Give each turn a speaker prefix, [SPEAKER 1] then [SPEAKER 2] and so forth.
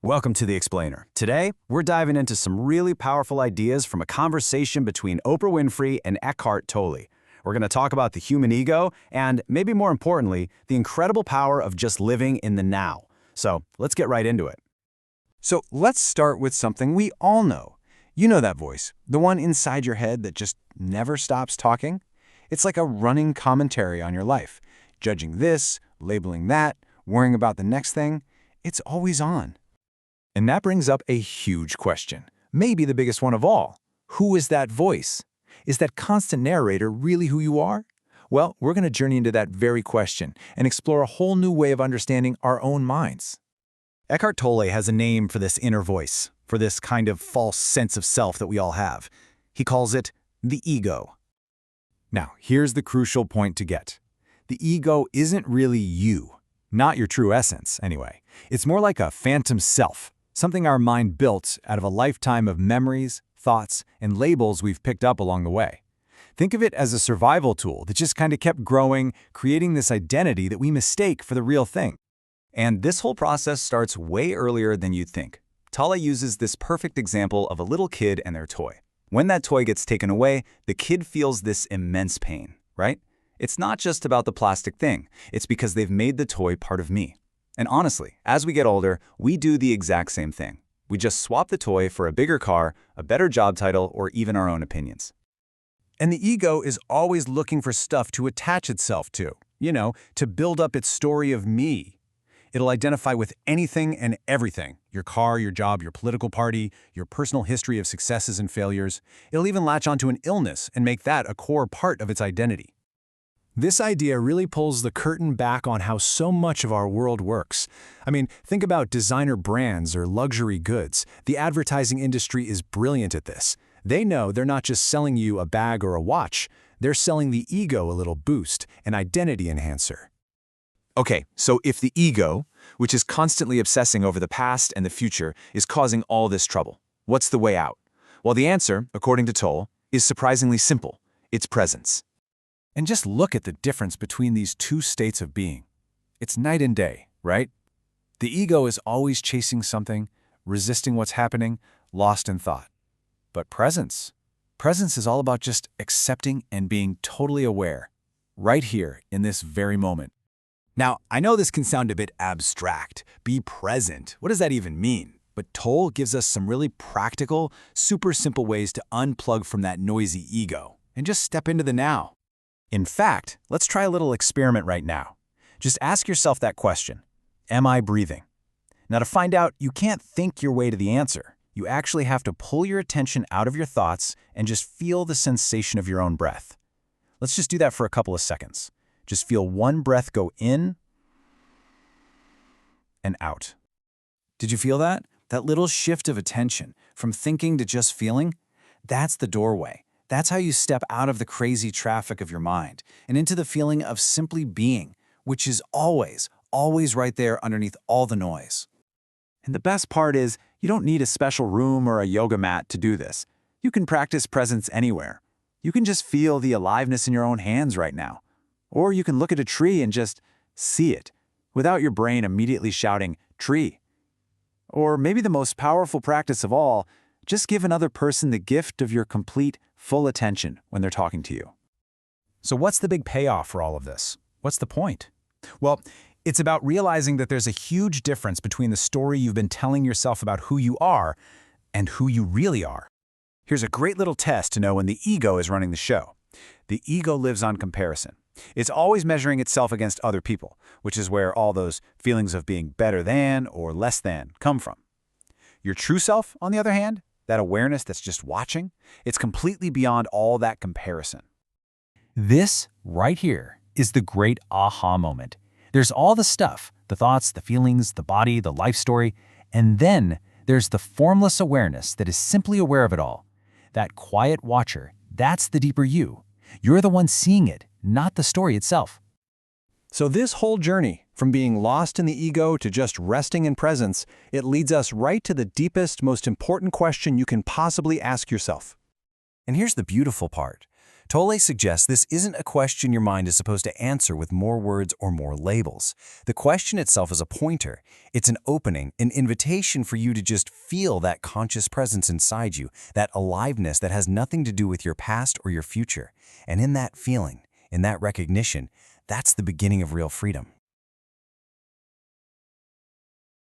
[SPEAKER 1] Welcome to The Explainer. Today, we're diving into some really powerful ideas from a conversation between Oprah Winfrey and Eckhart Tolle. We're going to talk about the human ego and, maybe more importantly, the incredible power of just living in the now. So, let's get right into it.
[SPEAKER 2] So let's start with something we all know. You know that voice, the one inside your head that just never stops talking? It's like a running commentary on your life, judging this, labeling that, worrying about the next thing. It's always on.
[SPEAKER 3] And that brings up a huge question, maybe the biggest one of all. Who is that voice? Is that constant narrator really who you are? Well, we're going to journey into that very question and explore a whole new way of understanding our own minds.
[SPEAKER 1] Eckhart Tolle has a name for this inner voice, for this kind of false sense of self that we all have. He calls it the ego. Now, here's the crucial point to get. The ego isn't really you, not your true essence, anyway. It's more like a phantom self, something our mind built out of a lifetime of memories, thoughts, and labels we've picked up along the way. Think of it as a survival tool that just kind of kept growing, creating this identity that we mistake for the real thing. And this whole process starts way earlier than you'd think. Tolle uses this perfect example of a little kid and their toy. When that toy gets taken away, the kid feels this immense pain, right? It's not just about the plastic thing. It's because they've made the toy part of me. And honestly, as we get older, we do the exact same thing. We just swap the toy for a bigger car, a better job title, or even our own opinions.
[SPEAKER 2] And the ego is always looking for stuff to attach itself to, to build up its story of me. It'll identify with anything and everything, your car, your job, your political party, your personal history of successes and failures. It'll even latch onto an illness and make that a core part of its identity. This idea really pulls the curtain back on how so much of our world works. I mean, think about designer brands or luxury goods. The advertising industry is brilliant at this. They know they're not just selling you a bag or a watch. They're selling the ego a little boost, an identity enhancer.
[SPEAKER 3] Okay, so if the ego, which is constantly obsessing over the past and the future, is causing all this trouble, what's the way out? Well, the answer, according to Tolle, is surprisingly simple. It's presence.
[SPEAKER 2] And just look at the difference between these two states of being. It's night and day, right? The ego is always chasing something, resisting what's happening, lost in thought. But presence is all about just accepting and being totally aware, right here in this very moment.
[SPEAKER 1] Now, I know this can sound a bit abstract. Be present. What does that even mean? But Tolle gives us some really practical, super simple ways to unplug from that noisy ego and just step into the now. In fact, let's try a little experiment right now. Just ask yourself that question. Am I breathing? Now, to find out, you can't think your way to the answer. You actually have to pull your attention out of your thoughts and just feel the sensation of your own breath. Let's just do that for a couple of seconds. Just feel one breath go in and out. Did you feel that? That little shift of attention from thinking to just feeling? That's the doorway. That's how you step out of the crazy traffic of your mind and into the feeling of simply being, which is always, always right there underneath all the noise. And the best part is, you don't need a special room or a yoga mat to do this. You can practice presence anywhere. You can just feel the aliveness in your own hands right now. Or you can look at a tree and just see it, without your brain immediately shouting, "Tree." Or maybe the most powerful practice of all, just give another person the gift of your complete, full attention when they're talking to you. So what's the big payoff for all of this? What's the point? Well, it's about realizing that there's a huge difference between the story you've been telling yourself about who you are and who you really are. Here's a great little test to know when the ego is running the show. The ego lives on comparison. It's always measuring itself against other people, which is where all those feelings of being better than or less than come from. Your true self, on the other hand, that awareness that's just watching, it's completely beyond all that comparison.
[SPEAKER 4] This, right here, is the great aha moment. There's all the stuff, the thoughts, the feelings, the body, the life story, and then there's the formless awareness that is simply aware of it all. That quiet watcher, that's the deeper you. You're the one seeing it, not the story itself.
[SPEAKER 2] So this whole journey, from being lost in the ego to just resting in presence, it leads us right to the deepest, most important question you can possibly ask yourself.
[SPEAKER 1] And here's the beautiful part. Tolle suggests this isn't a question your mind is supposed to answer with more words or more labels. The question itself is a pointer. It's an opening, an invitation for you to just feel that conscious presence inside you, that aliveness that has nothing to do with your past or your future. And in that feeling, in that recognition, that's the beginning of real freedom.